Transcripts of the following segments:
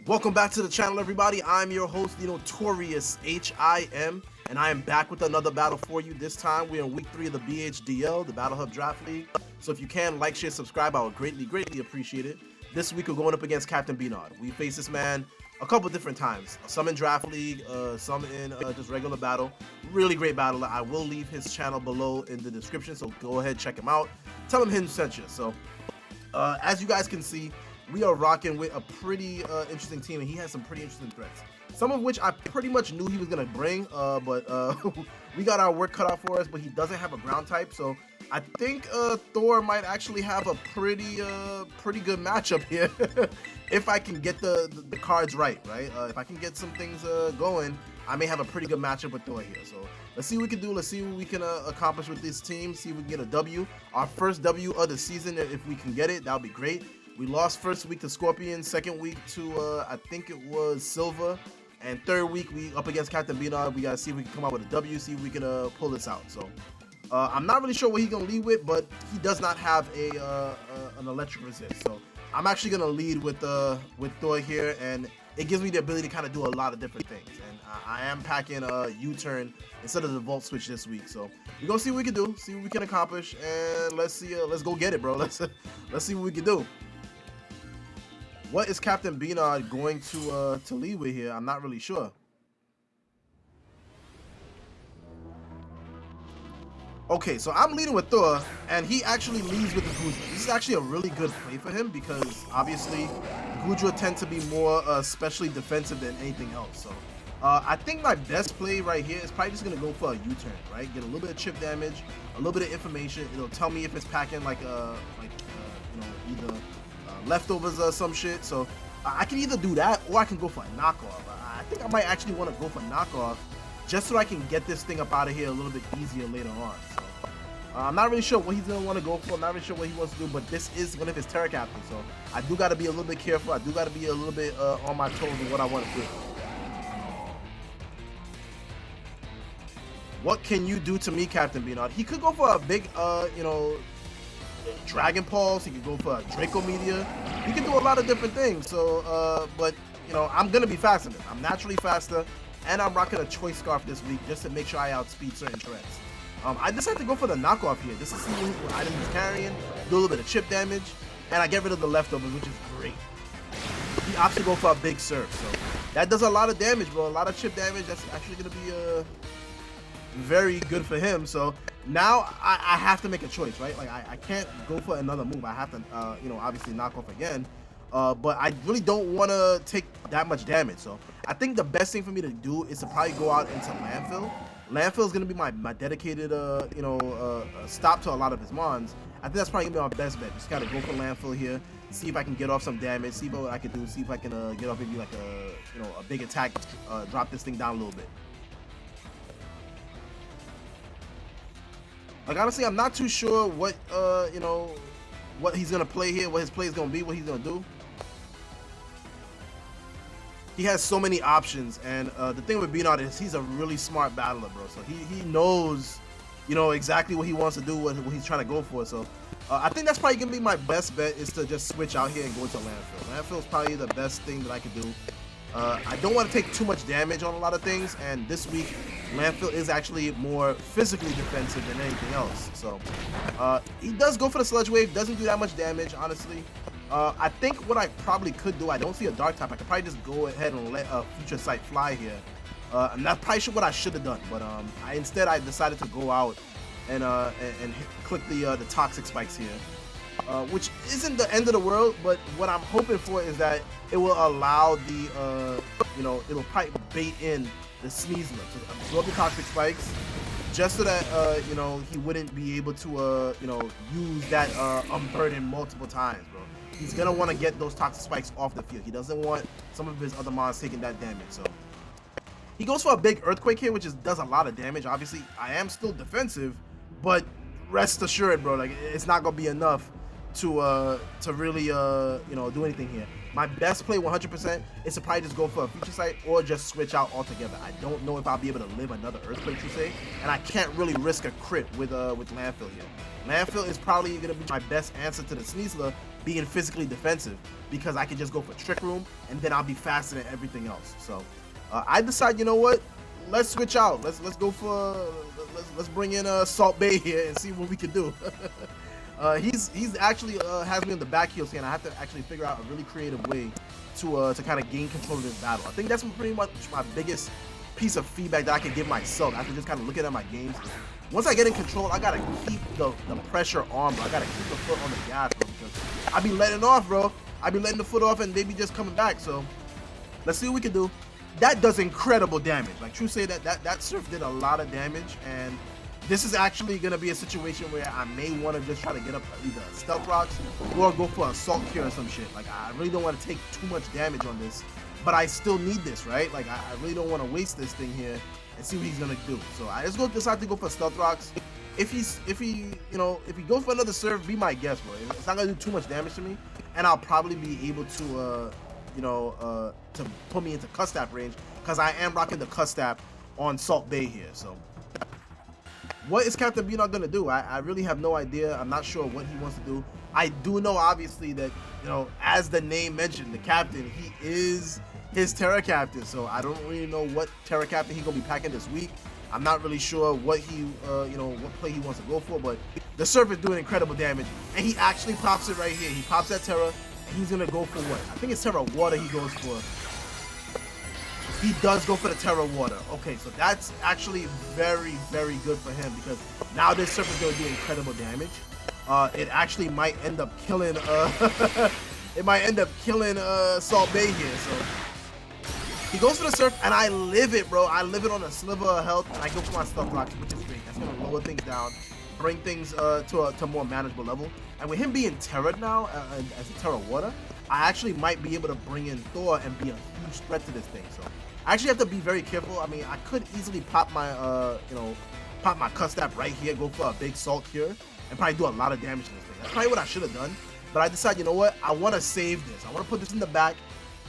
Welcome back to the channel, everybody. I'm your host, the notorious H.I.M, and I am back with another battle for you. This time, we're in week 3 of the BHDL, the Battle Hub Draft League. So if you can, like, share, subscribe, I would greatly appreciate it. This week, we're going up against Captain B Nard. We faced this man a couple different times. Some in Draft League, some in just regular battle. Really great battler. I will leave his channel below in the description, so go ahead, check him out. Tell him H.I.M sent you. So, as you guys can see, we are rocking with a pretty interesting team, and he has some pretty interesting threats. Some of which I pretty much knew he was gonna bring, but we got our work cut out for us. But he doesn't have a ground type, so I think Thor might actually have a pretty good matchup here if I can get the cards right. If I can get some things going, I may have a pretty good matchup with Thor here. So let's see what we can do. Let's see what we can accomplish with this team. See if we can get a W. Our first W of the season. If we can get it, that would be great. We lost first week to Scorpion, second week to I think it was Silva, and third week we up against Captain B Nard. We gotta see if we can come out with a W, see if we can pull this out. So I'm not really sure what he's gonna lead with, but he does not have an electric resist. So I'm actually gonna lead with Thor here, and it gives me the ability to kind of do a lot of different things. And I am packing a U-turn instead of the Volt Switch this week. So we're gonna see what we can do, see what we can accomplish, and let's see. Let's go get it, bro. Let's see what we can do. What is Captain B Nard going to lead with here? I'm not really sure. Okay, so I'm leading with Thor, and he actually leads with the Gudra. This is actually a really good play for him because obviously Gudra tend to be more especially defensive than anything else. So I think my best play right here is probably just gonna go for a U-turn, right? Get a little bit of chip damage, a little bit of information. It'll tell me if it's packing either leftovers or some shit. So I can either do that or I can go for a knockoff. I think I might actually want to go for knockoff just so I can get this thing up out of here a little bit easier later on. So I'm not really sure what he's gonna want to go for. I'm not really sure what he wants to do, but this is one of his Terra Captains, so I do got to be a little bit careful. I do got to be a little bit on my toes with what I want to do. What can you do to me, Captain B Nard? He could go for a big Dragon Pulse. He could go for a Draco Meteor. He can do a lot of different things. So, but I'm gonna be faster than him. I'm naturally faster, and I'm rocking a Choice Scarf this week just to make sure I outspeed certain threats. I decided to go for the knockoff here. This is see what item he's carrying, do a little bit of chip damage, and I get rid of the leftovers, which is great. He opts to go for a big Surf, so that does a lot of damage, bro. A lot of chip damage. That's actually gonna be very good for him. So now I have to make a choice, right? Like I can't go for another move. I have to obviously knock off again, but I really don't want to take that much damage. So I think the best thing for me to do is to probably go out into Landfill. Landfill is going to be my dedicated stop to a lot of his mons. I think that's probably gonna be my best bet. Just gotta go for Landfill here, see if I can get off some damage, see what I can do, see if I can get off maybe like a big attack, drop this thing down a little bit. Like honestly, I'm not too sure what what he's gonna play here, what his play is gonna be, what he's gonna do. He has so many options, and the thing with B Nard is he's a really smart battler, bro. So he knows, exactly what he wants to do, what he's trying to go for. So I think that's probably gonna be my best bet, is to just switch out here and go to Landfill. Landfill is probably the best thing that I could do. I don't want to take too much damage on a lot of things, and this week Landfill is actually more physically defensive than anything else. So he does go for the Sludge Wave, doesn't do that much damage, honestly. I think what I probably could do, I don't see a Dark type. I could probably just go ahead and let Future Sight fly here, and that's probably what I should have done. But instead I decided to go out and click the Toxic Spikes here. Which isn't the end of the world, but what I'm hoping for is that it will allow the, it'll probably bait in the Sneasler to absorb the Toxic Spikes, just so that, he wouldn't be able to, use that Unburden multiple times, bro. He's gonna want to get those Toxic Spikes off the field. He doesn't want some of his other mons taking that damage, so he goes for a big Earthquake here, which does a lot of damage. Obviously, I am still defensive, but rest assured, bro, like it's not gonna be enough to really do anything here. My best play 100% is to probably just go for a Future Sight or just switch out altogether. I don't know if I'll be able to live another Earthquake Crusade, and I can't really risk a crit with Landfill here. Landfill is probably gonna be my best answer to the Sneasler, being physically defensive, because I can just go for Trick Room and then I'll be faster than everything else. So I decide, you know what? Let's switch out. Let's go for let's bring in Salt Bay here and see what we can do. He's actually has me on the back heels here, and I have to actually figure out a really creative way to kind of gain control of this battle. I think that's pretty much my biggest piece of feedback that I can give myself after just kind of looking at my games. Once I get in control, I gotta keep the pressure on, bro. I gotta keep the foot on the gas, bro, because I be letting off, bro. I be letting the foot off and they be just coming back. So let's see what we can do. That does incredible damage. Like True say that surf did a lot of damage, and this is actually gonna be a situation where I may want to just try to get up either Stealth Rocks or go for Assault Cure or some shit. Like I really don't want to take too much damage on this, but I still need this, right? Like I really don't want to waste this thing here and see what he's gonna do. So I just decide to go for Stealth Rocks. If he goes for another serve, be my guest, bro. It's not gonna do too much damage to me, and I'll probably be able to to put me into Custap range, because I am rocking the Custap on Salt Bay here. So what is Captain B Nard gonna do? I really have no idea. I'm not sure what he wants to do. I do know, obviously, that, you know, as the name mentioned, the captain, he is his Terra Captain. So I don't really know what Terra Captain he's gonna be packing this week. I'm not really sure what he, what play he wants to go for, but the surf is doing incredible damage, and he actually pops it right here. He pops that Terra, and he's gonna go for what? I think it's Terra Water he goes for. He does go for the Terra Water. Okay, so that's actually very, very good for him, because now this surf is gonna do incredible damage. It actually might end up killing, it might end up killing Salt Bay here. So he goes for the surf, and I live it, bro. I live it on a sliver of health, and I go for my Stealth Rocks, which is great. That's gonna lower things down, bring things to a more manageable level. And with him being Terra now, as a Terra Water, I actually might be able to bring in Thor and be a huge threat to this thing. So I actually have to be very careful. I mean, I could easily pop my, pop my Custap right here, go for a big Salt Cure, and probably do a lot of damage to this thing. That's probably what I should have done. But I decided, you know what? I want to save this. I want to put this in the back,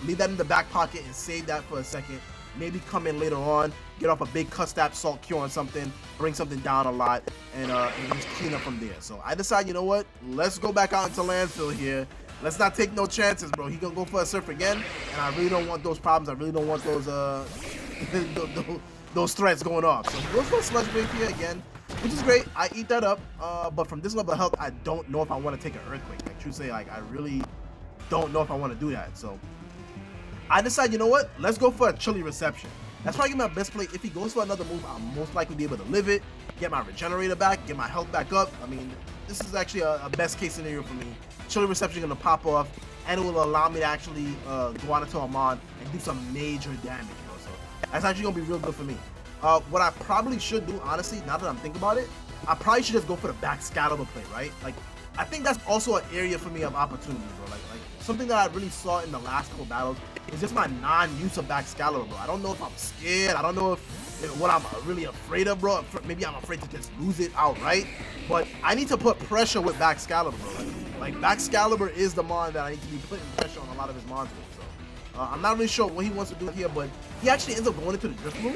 leave that in the back pocket, and save that for a second. Maybe come in later on, get off a big Custap Salt Cure on something, bring something down a lot, and just clean up from there. So I decided, you know what? Let's go back out into landfill here. Let's not take no chances, bro. He gonna go for a surf again, and I really don't want those problems. I really don't want those those threats going off. So he goes for a Sludge Wave here again, which is great. I eat that up, but from this level of health, I don't know if I want to take an Earthquake. Like True say, like I really don't know if I want to do that. So I decide, you know what? Let's go for a Chilly Reception. That's probably my best play. If he goes for another move, I'll most likely be able to live it, get my Regenerator back, get my health back up. I mean, this is actually a best case scenario for me. Chilly Reception gonna pop off, and it will allow me to actually go out into Amon and do some major damage, bro. So that's actually gonna be real good for me. What I probably should do, honestly, now that I'm thinking about it, I probably should just go for the back Scalibur play, right? Like, I think that's also an area for me of opportunity, bro. Like something that I really saw in the last couple battles is just my non-use of back Scalibur, bro. I don't know if I'm scared. I don't know if what I'm really afraid of, bro. Maybe I'm afraid to just lose it outright. But I need to put pressure with back Scalibur, bro. Like back Scalibur is the mon that I need to be putting pressure on a lot of his mons with. So I'm not really sure what he wants to do here, but he actually ends up going into the Drift Room,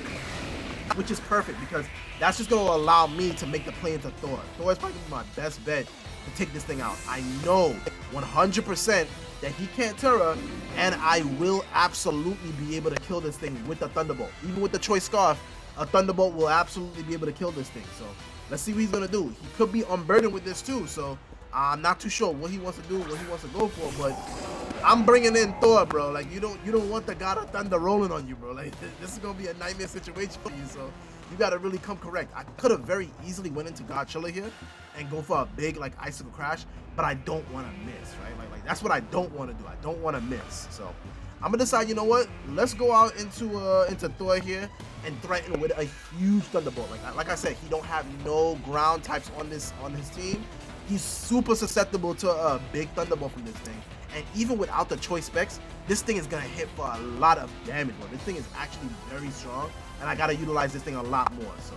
which is perfect, because that's just going to allow me to make the play into Thor. Thor is probably my best bet to take this thing out. I know 100% that he can't Terra, and I will absolutely be able to kill this thing with the Thunderbolt. Even with the Choice Scarf, a Thunderbolt will absolutely be able to kill this thing. So let's see what he's going to do. He could be unburdened with this too, so I'm not too sure what he wants to do, what he wants to go for, but I'm bringing in Thor, bro. Like, you don't want the God of Thunder rolling on you, bro. Like, this is going to be a nightmare situation for you, so you got to really come correct. I could have very easily went into God Chiller here and go for a big, like, Icicle Crash, but I don't want to miss, right? Like that's what I don't want to do. I don't want to miss. So I'm going to decide, you know what? Let's go out into Thor here and threaten with a huge Thunderbolt. Like I said, he don't have no ground types on his team. He's super susceptible to a big Thunderbolt from this thing. And even without the choice specs, this thing is going to hit for a lot of damage, bro. This thing is actually very strong, and I got to utilize this thing a lot more. So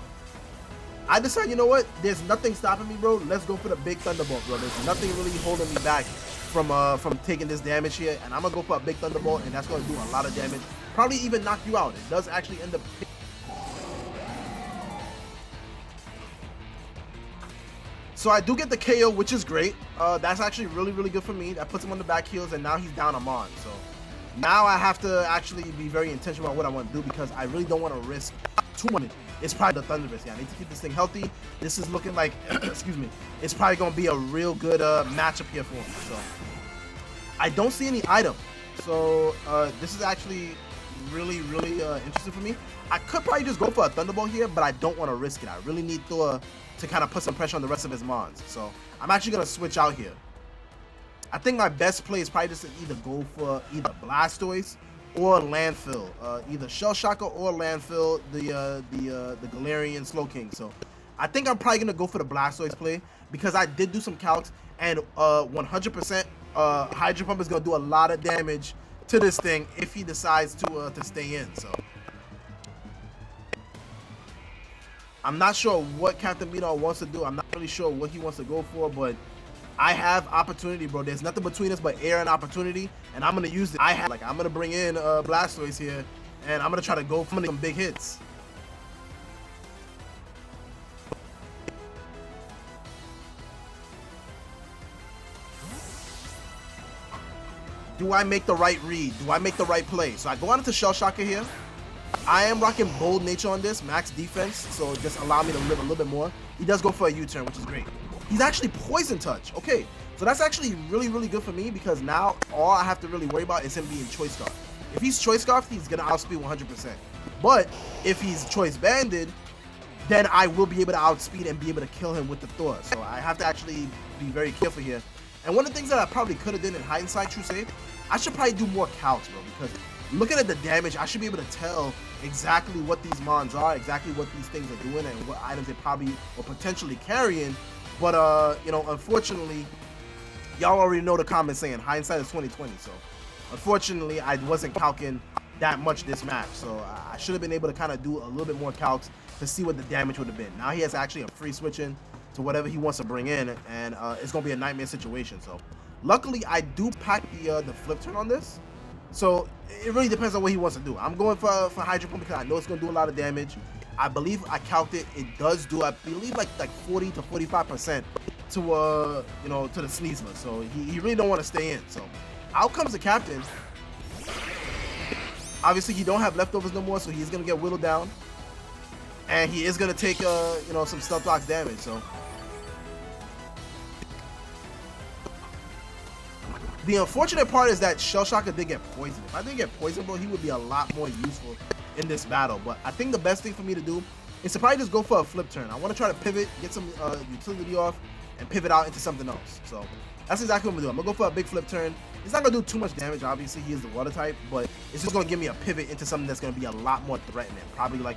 I decided, you know what? There's nothing stopping me, bro. Let's go for the big Thunderbolt, bro. There's nothing really holding me back from taking this damage here. And I'm going to go for a big Thunderbolt, and that's going to do a lot of damage. Probably even knock you out. It does actually end up... So I do get the KO, which is great. That's actually really, really good for me. That puts him on the back heels, and now he's down a Mon. So now I have to actually be very intentional about what I want to do because I really don't want to risk too much. It's probably the Thunderous. Yeah, I need to keep this thing healthy. This is looking like, excuse me, it's probably going to be a real good matchup here for me. So I don't see any item. So this is actually really, really interesting for me. I could probably just go for a Thunderbolt here, but I don't want to risk it. I really need Thor to kind of put some pressure on the rest of his Mons. So I'm actually going to switch out here. I think my best play is probably just to either go for either Blastoise or Landfill. Either Shell Shocker or Landfill, the Galarian Slowking. So I think I'm probably going to go for the Blastoise play because I did do some calcs, and 100% Hydro Pump is going to do a lot of damage to this thing if he decides to stay in. So I'm not sure what Captain B Nard wants to do. I'm not really sure what he wants to go for, but I have opportunity, bro. There's nothing between us but air and opportunity, and I'm gonna use it. I'm gonna bring in Blastoise here, and I'm gonna try to go for some big hits. Do I make the right read? Do I make the right play? So I go on into Shell Shocker here. I am rocking Bold Nature on this, max defense, so just allow me to live a little bit more. He does go for a U-turn, which is great. He's actually Poison Touch. Okay, so that's actually really, really good for me because now all I have to really worry about is him being Choice Scarf. If he's Choice Scarf, he's going to outspeed 100%. But if he's Choice Banded, then I will be able to outspeed and be able to kill him with the Thor. So I have to actually be very careful here. And one of the things that I probably could have done in hindsight, true save, I should probably do more calcs, bro, because looking at the damage, I should be able to tell exactly what these Mons are, exactly what these things are doing, and what items they probably or potentially carrying. But you know, unfortunately, y'all already know the comment saying hindsight is 20/20. So unfortunately, I wasn't calcing that much this match. So I should have been able to kind of do a little bit more calcs to see what the damage would have been. Now he has actually a free switch in to whatever he wants to bring in, and it's gonna be a nightmare situation. So luckily, I do pack the flip turn on this. So it really depends on what he wants to do. I'm going for Hydro Pump because I know it's gonna do a lot of damage. I believe I calced it. It does do, I believe, like 40 to 45% to you know, to the Sneasler. So he really don't want to stay in. So out comes the Captain. Obviously, he don't have leftovers no more, so he's gonna get whittled down, and he is gonna take you know, some Stealth Rocks damage. So the unfortunate part is that Shell Shocker did get poisoned. If I didn't get poisoned, bro, he would be a lot more useful in this battle. But I think the best thing for me to do is to probably just go for a flip turn. I want to try to pivot, get some utility off, and pivot out into something else. So that's exactly what I'm gonna do. I'm gonna go for a big flip turn. It's not gonna do too much damage, obviously. He is the water type, but it's just gonna give me a pivot into something that's gonna be a lot more threatening. Probably like,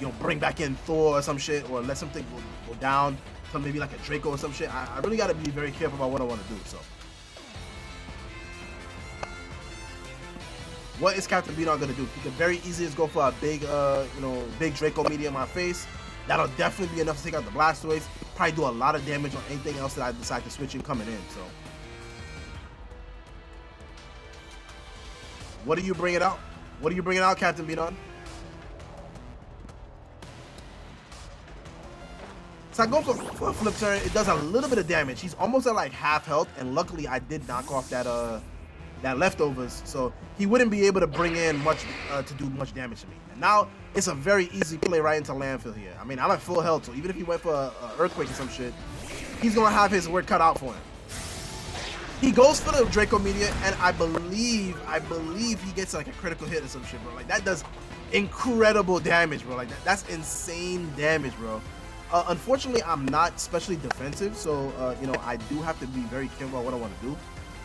you know, bring back in Thor or some shit, or let something go down. So maybe like a Draco or some shit. I really gotta be very careful about what I want to do. So what is Captain B Nard gonna do? He could very easily just go for a big, you know, big Draco media in my face. That'll definitely be enough to take out the Blastoise. Probably do a lot of damage on anything else that I decide to switch in coming in. So, what are you bringing out? What are you bringing out, Captain B Nard? So I go for a flip turn. It does a little bit of damage. He's almost at like half health, and luckily I did knock off that that leftovers, so he wouldn't be able to bring in much to do much damage to me. And now it's a very easy play right into Landfill here. I mean, I'm at full health, so even if he went for a Earthquake or some shit, he's gonna have his work cut out for him. He goes for the Draco Meteor, and I believe he gets like a critical hit or some shit, bro. Like that does incredible damage, bro. Like that's insane damage, bro. Unfortunately, I'm not especially defensive, so you know, I do have to be very careful about what I want to do.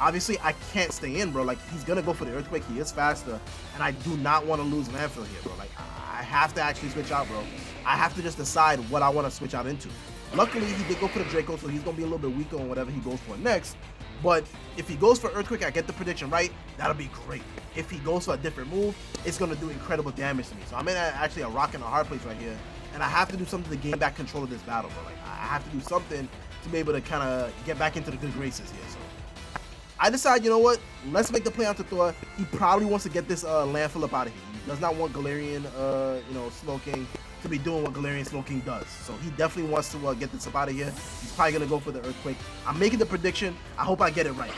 Obviously, I can't stay in, bro. Like, he's gonna go for the Earthquake. He is faster, and I do not want to lose Landfill here, bro. Like, I have to actually switch out, bro. I have to just decide what I want to switch out into. Luckily, he did go for the Draco, so he's gonna be a little bit weaker on whatever he goes for next. But if he goes for Earthquake, I get the prediction right, that'll be great. If he goes for a different move, it's gonna do incredible damage to me. So I'm in actually a rock and a hard place right here, and I have to do something to gain back control of this battle, bro. Like, I have to do something to be able to kind of get back into the good graces here. So I decide, you know what? Let's make the play onto Thor. He probably wants to get this Landfill up out of here. He does not want Galarian, you know, Slowking to be doing what Galarian Slowking does. So he definitely wants to get this up out of here. He's probably going to go for the Earthquake. I'm making the prediction. I hope I get it right.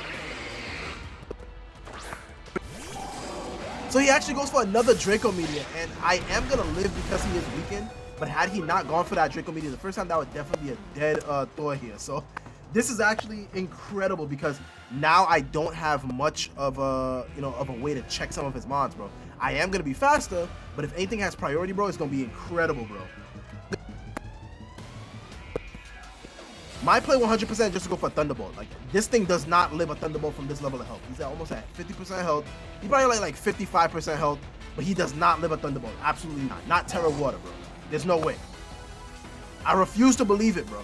So he actually goes for another Draco Meteor, and I am going to live because he is weakened. But had he not gone for that Draco Meteor the first time, that would definitely be a dead Thor here. So this is actually incredible because now I don't have much of a, of a way to check some of his mons, bro. I am going to be faster, but if anything has priority, bro, it's going to be incredible, bro. My play 100% just to go for a Thunderbolt. Like, this thing does not live a Thunderbolt from this level of health. He's almost at 50% health. He's probably like 55% health, but he does not live a Thunderbolt. Absolutely not. Not Terra Water, bro. There's no way. I refuse to believe it, bro.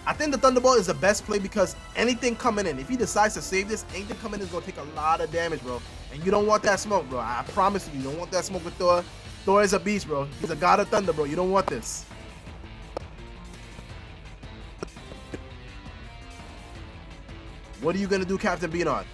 I think the Thunderbolt is the best play because anything coming in, if he decides to save this, anything coming in is going to take a lot of damage, bro. And you don't want that smoke, bro. I promise you don't want that smoke with Thor. Thor is a beast, bro. He's a god of thunder, bro. You don't want this. What are you going to do, Captain B Nard?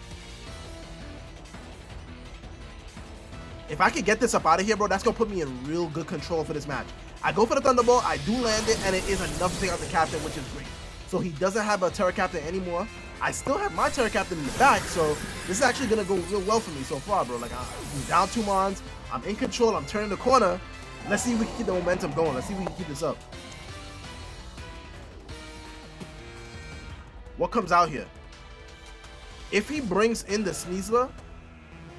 If I could get this up out of here, bro, that's going to put me in real good control for this match. I go for the Thunderbolt, I do land it, and it is enough to take out the Captain, which is great. So he doesn't have a Terra Captain anymore. I still have my Terra Captain in the back, so this is actually going to go real well for me so far, bro. Like, I'm down 2 mons, I'm in control, I'm turning the corner. Let's see if we can keep the momentum going. Let's see if we can keep this up. What comes out here? If he brings in the Sneasler,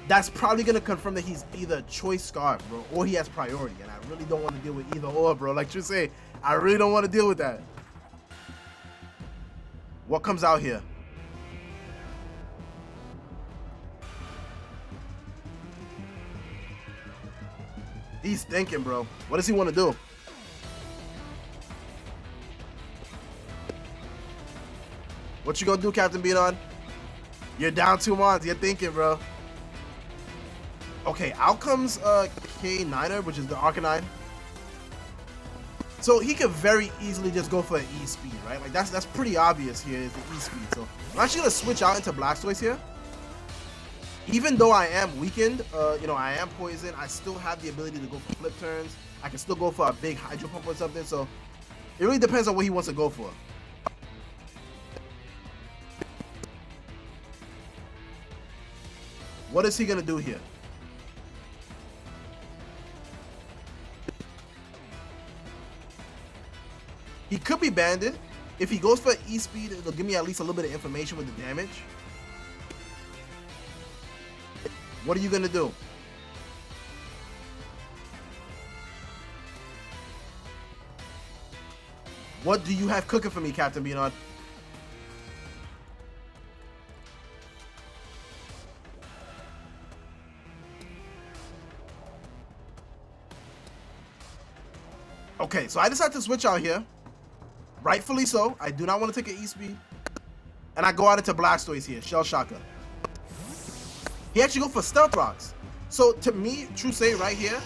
that's probably going to confirm that he's either Choice Scarf, bro, or he has priority. And I really don't want to deal with either or, bro. Like you say, I really don't want to deal with that. What comes out here? He's thinking, bro. What does he want to do? What you gonna do, Captain B Nard? You're down 2 mons. You're thinking, bro. Okay, out comes K9er, which is the Arcanine. So he could very easily just go for an E-Speed, right? Like that's pretty obvious here is the E-Speed. So I'm actually gonna switch out into Blastoise here. Even though I am weakened, I am poisoned, I still have the ability to go for flip turns. I can still go for a big Hydro Pump or something. So it really depends on what he wants to go for. What is he gonna do here? He could be banded. If he goes for E-Speed, it'll give me at least a little bit of information with the damage. What are you going to do? What do you have cooking for me, Captain B Nard? Okay, so I decided to switch out here. Rightfully so. I do not want to take an E-Speed. And I go out into Blastoise here. Shell Shocker. He actually go for Stealth Rocks. So to me, true say right here,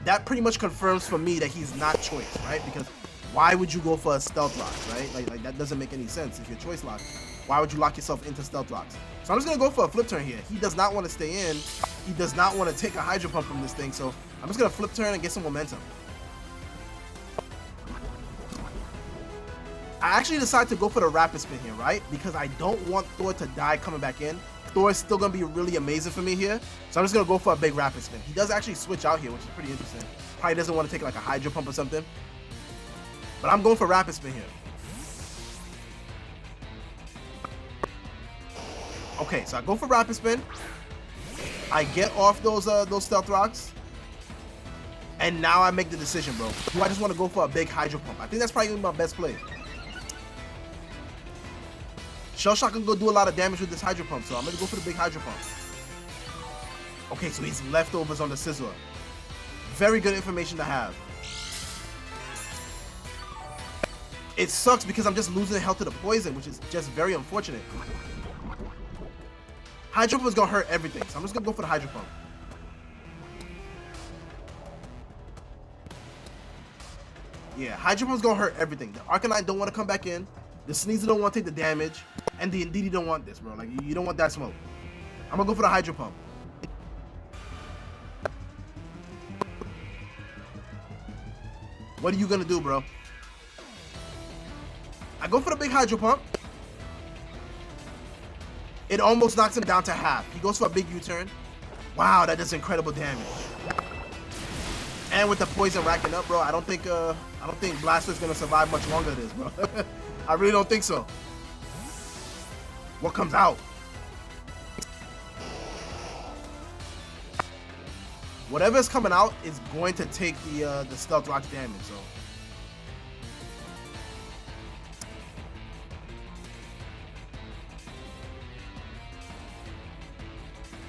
that pretty much confirms for me that he's not Choice, right? Because why would you go for a Stealth Rocks, right? Like that doesn't make any sense. If you're Choice locked, why would you lock yourself into Stealth Rocks? So I'm just going to go for a Flip Turn here. He does not want to stay in. He does not want to take a Hydro Pump from this thing. So I'm just going to Flip Turn and get some momentum. I actually decided to go for the Rapid Spin here, right? Because I don't want Thor to die coming back in. Thor is still going to be really amazing for me here. So I'm just going to go for a big Rapid Spin. He does actually switch out here, which is pretty interesting. Probably doesn't want to take like a Hydro Pump or something. But I'm going for Rapid Spin here. Okay, so I go for Rapid Spin. I get off those Stealth Rocks. And now I make the decision, bro. Do I just want to go for a big Hydro Pump? I think that's probably going to be my best play. Shell Shock can go do a lot of damage with this Hydro Pump, so I'm going to go for the big Hydro Pump. Okay, so he's leftovers on the Scizor. Very good information to have. It sucks because I'm just losing health to the poison, which is just very unfortunate. Hydro Pump is going to hurt everything, so I'm just going to go for the Hydro Pump. Yeah, Hydro Pump's going to hurt everything. The Arcanine don't want to come back in. The Sneasler don't want to take the damage. And the Indeedee don't want this, bro. Like, you don't want that smoke. I'm going to go for the Hydro Pump. What are you gonna do, bro? I go for the big Hydro Pump. It almost knocks him down to half. He goes for a big U-turn. Wow, that does incredible damage. And with the poison racking up, bro, I don't think Blaster's gonna survive much longer than this, bro. I really don't think so. What comes out? Whatever's coming out is going to take the Stealth Rock's damage, so.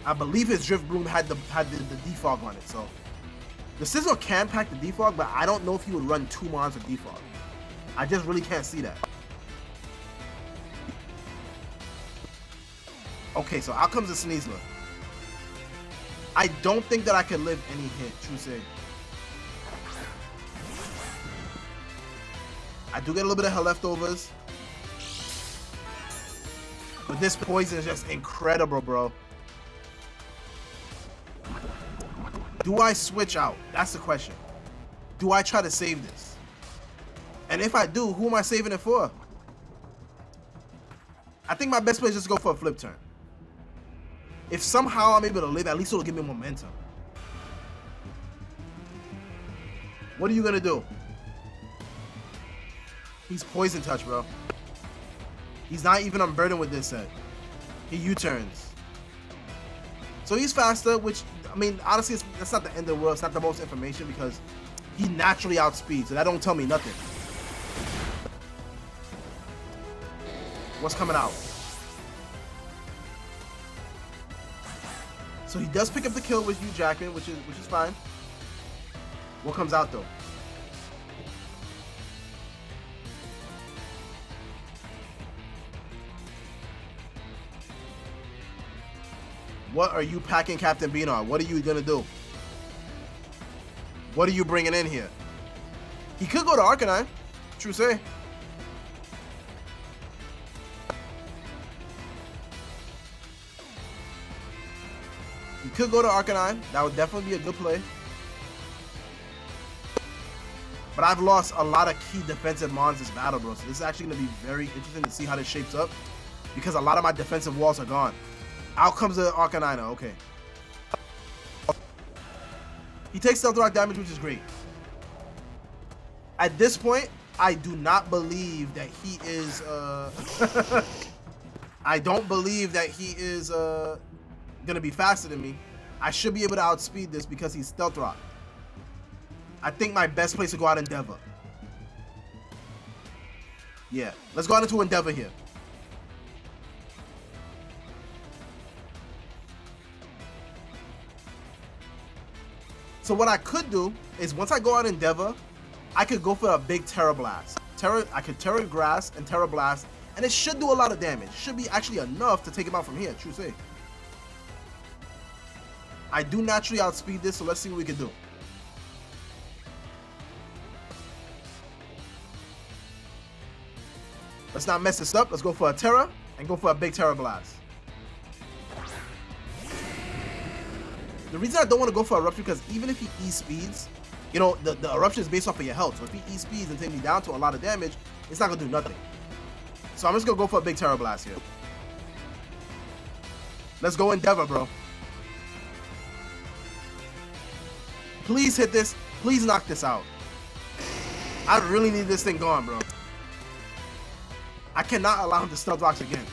I believe his Drift Bloom had the defog on it, so. The Sizzle can pack the defog, but I don't know if he would run 2 Mons of defog. I just really can't see that. Okay, so out comes the Sneasler. I don't think that I can live any hit, true say. I do get a little bit of her leftovers. But this poison is just incredible, bro. Do I switch out? That's the question. Do I try to save this? And if I do, who am I saving it for? I think my best play is just to go for a flip turn. If somehow I'm able to live, at least it'll give me momentum. What are you gonna do? He's Poison Touch, bro. He's not even unburdened with this set. He U-turns. So he's faster, which, I mean, honestly, that's not the end of the world. It's not the most information because he naturally outspeeds, so that don't tell me nothing. What's coming out? So he does pick up the kill with you, Jackman, which is fine. What comes out though? What are you packing, Captain B Nard? What are you gonna do? What are you bringing in here? He could go to Arcanine, true say. He could go to Arcanine. That would definitely be a good play. But I've lost a lot of key defensive mons this battle, bro. So this is actually going to be very interesting to see how this shapes up. Because a lot of my defensive walls are gone. Out comes the Arcanine. Okay. He takes Stealth Rock damage, which is great. At this point, I do not believe that he is... I don't believe that he is... gonna be faster than me. I should be able to outspeed this because he's Stealth Rock. I think my best place to go out Endeavor. Yeah, let's go out into Endeavor here. So what I could do is once I go out Endeavor, I could go for a big Terra Blast. I could Terra Grass and Terra Blast, and it should do a lot of damage. Should be actually enough to take him out from here, true say. I do naturally outspeed this, so let's see what we can do. Let's not mess this up. Let's go for a Terra and go for a big Terra Blast. The reason I don't want to go for Eruption because even if he E-speeds, you know, the Eruption is based off of your health. So if he E-speeds and takes me down to a lot of damage, it's not going to do nothing. So I'm just going to go for a big Terra Blast here. Let's go Endeavor, bro. Please hit this. Please knock this out. I really need this thing gone, bro. I cannot allow him to Stealth Rocks again.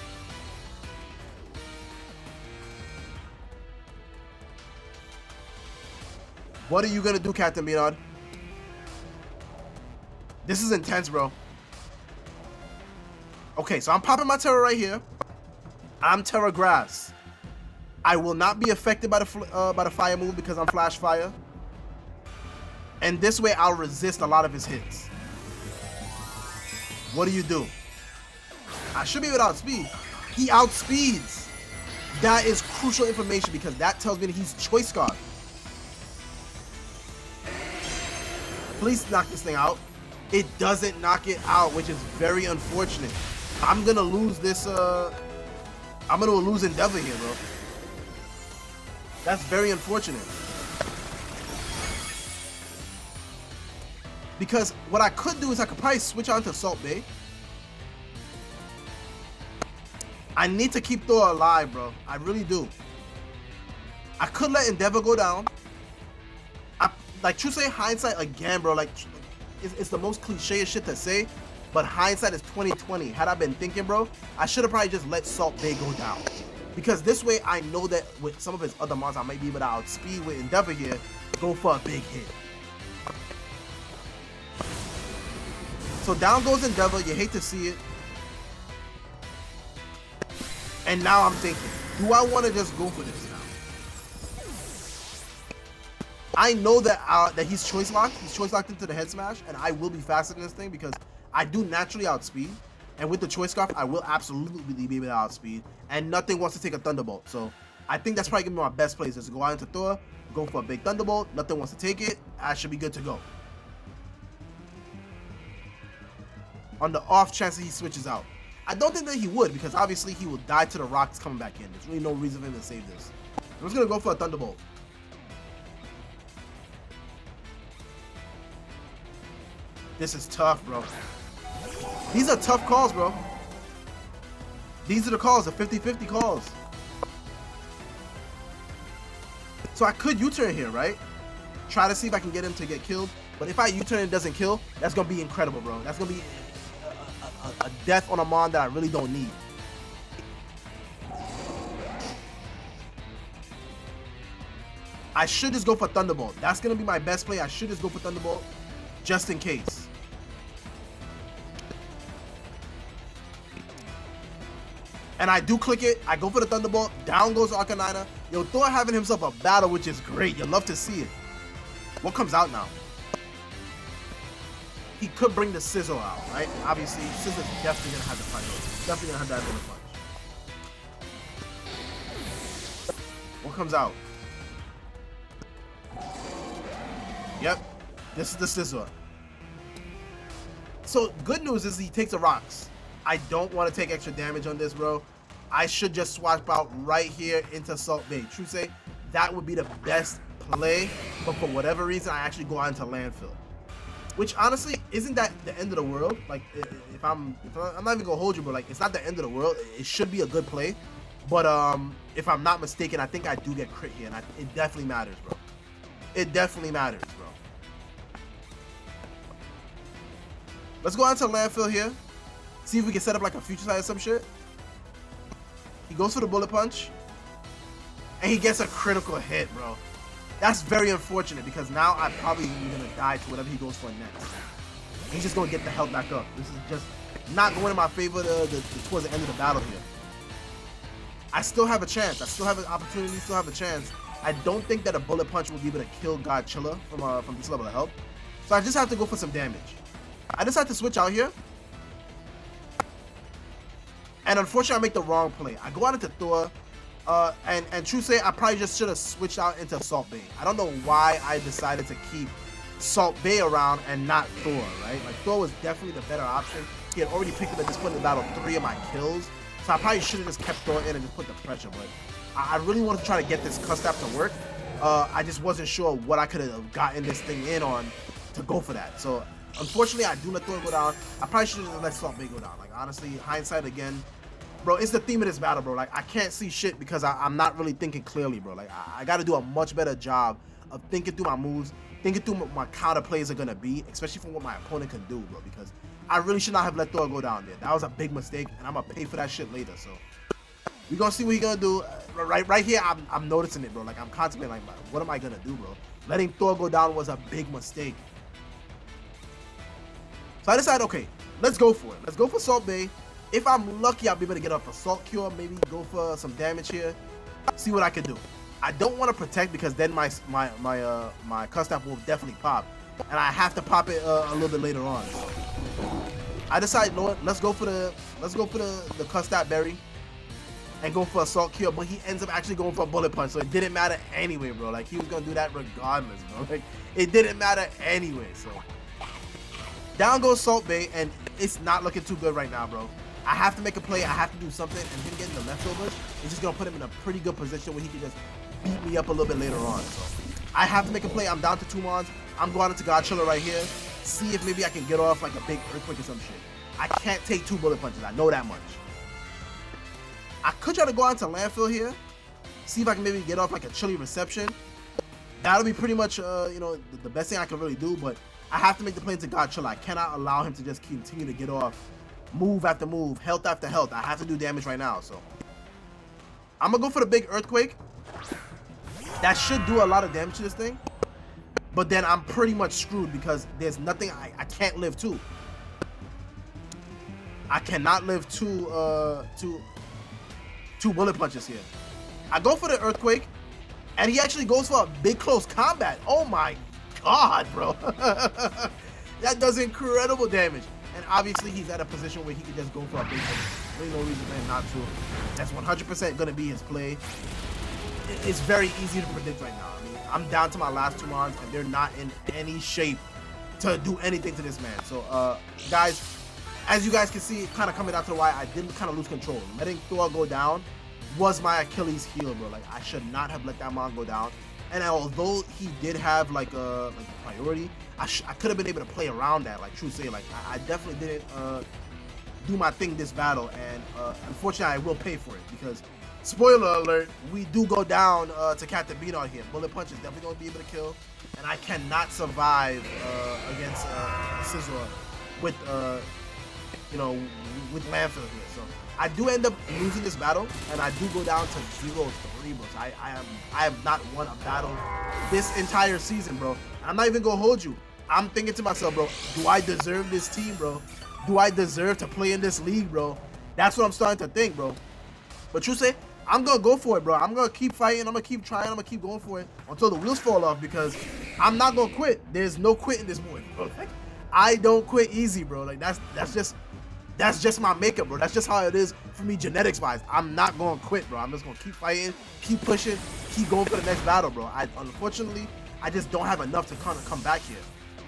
What are you going to do, Captain B Nard? This is intense, bro. Okay, so I'm popping my Terra right here. I'm Terra Grass. I will not be affected by the fire move because I'm Flash Fire. And this way, I'll resist a lot of his hits. What do? I should be able to outspeed. He outspeeds. That is crucial information because that tells me that he's Choice Scarf. Please knock this thing out. It doesn't knock it out, which is very unfortunate. I'm going to lose this. I'm going to lose Endeavor here, bro. That's very unfortunate. Because what I could do is I could probably switch out into Salt Bay. I need to keep Thor alive, bro. I really do. I could let Endeavor go down. Like, true say hindsight again, bro. Like, it's the most cliche shit to say, but hindsight is 2020. Had I been thinking, bro, I should have probably just let Salt Bay go down. Because this way, I know that with some of his other mons, I might be able to outspeed with Endeavor here, go for a big hit. So down goes Endeavor. You hate to see it. And now I'm thinking, do I want to just go for this now? I know that that he's choice locked. He's choice locked into the head smash, and I will be faster than this thing because I do naturally outspeed. And with the choice scarf, I will absolutely be able to outspeed. And nothing wants to take a Thunderbolt. So I think that's probably gonna be my best plays is to go out into Thor, go for a big Thunderbolt. Nothing wants to take it. I should be good to go. On the off chance that he switches out. I don't think that he would because obviously he will die to the rocks coming back in. There's really no reason for him to save this. I'm just gonna go for a Thunderbolt. This is tough, bro. These are tough calls, bro. These are the calls, the 50-50 calls. So I could U-turn here, right? Try to see if I can get him to get killed. But if I U-turn and it doesn't kill, that's gonna be incredible, bro. That's gonna be a death on a mon that I really don't need. I should just go for Thunderbolt. That's gonna be my best play. I should just go for Thunderbolt just in case. And I do click it. I go for the Thunderbolt. Down goes Arcanina. Yo, Thor having himself a battle, which is great. You love to see it. What comes out now? He could bring the Sizzle out, right? Obviously, Sizzle's definitely gonna have the punch. Definitely gonna have that in the punch. What comes out? Yep, this is the Sizzle. So good news is he takes the rocks. I don't want to take extra damage on this, bro. I should just swap out right here into Salt Bay. True say, that would be the best play, but for whatever reason, I actually go out into Landfill. Which honestly isn't that the end of the world. Like if I'm not even gonna hold you, but like it's not the end of the world. It should be a good play, but if I'm not mistaken, I think I do get crit here, and it definitely matters, bro. It definitely matters, bro. Let's go on to Landfill here. See if we can set up like a future side or some shit. He goes for the Bullet Punch, and he gets a critical hit, bro. That's very unfortunate because now I'm probably gonna die to whatever he goes for next. He's just gonna get the health back up. This is just not going in my favor towards the end of the battle here. I still have a chance. I still have an opportunity. Still have a chance. I don't think that a Bullet Punch will be able to kill Godzilla from this level of health. So I just have to go for some damage. I just have to switch out here. And unfortunately, I make the wrong play. I go out into Thor. And true say, I probably just should have switched out into Salt Bay. I don't know why I decided to keep Salt Bay around and not Thor, right? Like, Thor was definitely the better option. He had already picked up at this point in the battle 3 of my kills. So I probably should have just kept Thor in and just put the pressure. But I really wanted to try to get this Custap to work. I just wasn't sure what I could have gotten this thing in on to go for that. So, unfortunately, I do let Thor go down. I probably should have let Salt Bay go down. Like, honestly, hindsight again. Bro, it's the theme of this battle, bro. Like, I can't see shit because I'm not really thinking clearly, bro. Like, I got to do a much better job of thinking through my moves, thinking through what my counter plays are going to be, especially from what my opponent can do, bro, because I really should not have let Thor go down there. That was a big mistake, and I'm going to pay for that shit later, so we're going to see what he's going to do. Right here, I'm noticing it, bro. Like, I'm contemplating, like, what am I going to do, bro? Letting Thor go down was a big mistake. So I decided, okay, let's go for it. Let's go for Salt Bay. If I'm lucky, I'll be able to get up a Salt Cure, maybe go for some damage here, see what I can do. I don't want to protect because then my Custap will definitely pop, and I have to pop it a little bit later on. So I decided, you know what? Let's go for the Custap Berry and go for a Salt Cure, but he ends up actually going for a Bullet Punch, so it didn't matter anyway, bro. Like, he was gonna do that regardless, bro. Like, it didn't matter anyway. So down goes Salt Bay, and it's not looking too good right now, bro. I have to make a play. I have to do something, and him getting the leftovers is just gonna put him in a pretty good position where he can just beat me up a little bit later on. So I have to make a play. I'm down to 2 mons. I'm going into Godzilla right here. see if maybe I can get off like a big earthquake or some shit. I can't take 2 bullet punches. I know that much. I could try to go out to landfill here, see if I can maybe get off like a chilly reception. That'll be pretty much, you know, the best thing I can really do. But I have to make the play to God chill. I cannot allow him to just continue to get off move after move, health after health. I have to do damage right now. So I'm gonna go for the big earthquake. That should do a lot of damage to this thing. But then I'm pretty much screwed because there's nothing I can't live 2. I cannot live two bullet punches here. I go for the earthquake, and he actually goes for a big close combat. Oh my god, bro. That does incredible damage. And obviously he's at a position where he can just go for a big punch. There's no reason for him not to. That's 100% gonna be his play. It's very easy to predict right now. I mean, I'm down to my last 2 mons, and they're not in any shape to do anything to this man. So guys, as you guys can see, kind of coming down to the wire, I did kind of lose control. Letting Thor go down was my Achilles heel, bro. Like, I should not have let that mon go down. And although he did have like a priority, I could have been able to play around that. Like, true say, like I definitely didn't do my thing this battle, and unfortunately I will pay for it because, spoiler alert, we do go down to Captain B Nard here. Bullet punch is definitely going to be able to kill, and I cannot survive against Scizor with you know, with landfill here. So I do end up losing this battle, and I do go down to 0-3, bro. So I have not won a battle this entire season, bro. I'm not even gonna hold you. I'm thinking to myself, bro, do I deserve this team, bro? Do I deserve to play in this league, bro? That's what I'm starting to think, bro. But you say, I'm gonna go for it, bro. I'm gonna keep fighting. I'm gonna keep trying. I'm gonna keep going for it until the wheels fall off, because I'm not gonna quit. There's no quitting this boy, bro. Like, I don't quit easy, bro. Like, that's just my makeup, bro. That's just how it is for me, genetics wise. I'm not gonna quit, bro. I'm just gonna keep fighting, keep pushing, keep going for the next battle, bro. Unfortunately, I just don't have enough to kind of come back here.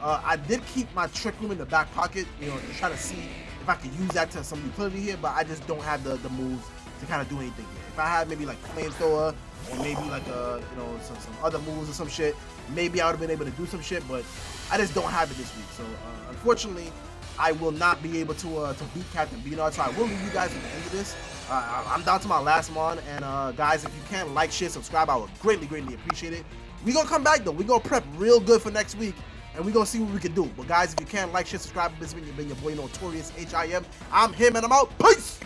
I did keep my trick room in the back pocket, you know, to try to see if I could use that to some utility here, but I just don't have the moves to kind of do anything here. If I had maybe like flamethrower or maybe like you know, some other moves or some shit, maybe I would have been able to do some shit, but I just don't have it this week. So unfortunately, I will not be able to beat Captain B Nard, so I will leave you guys at the end of this. I'm down to my last mon, and guys, if you can like, share, subscribe, I would greatly appreciate it. We gonna come back though. We gonna prep real good for next week, and we gonna see what we can do. But guys, if you can like, share, subscribe, this has been your boy Notorious H.I.M. I'm him, and I'm out. Peace.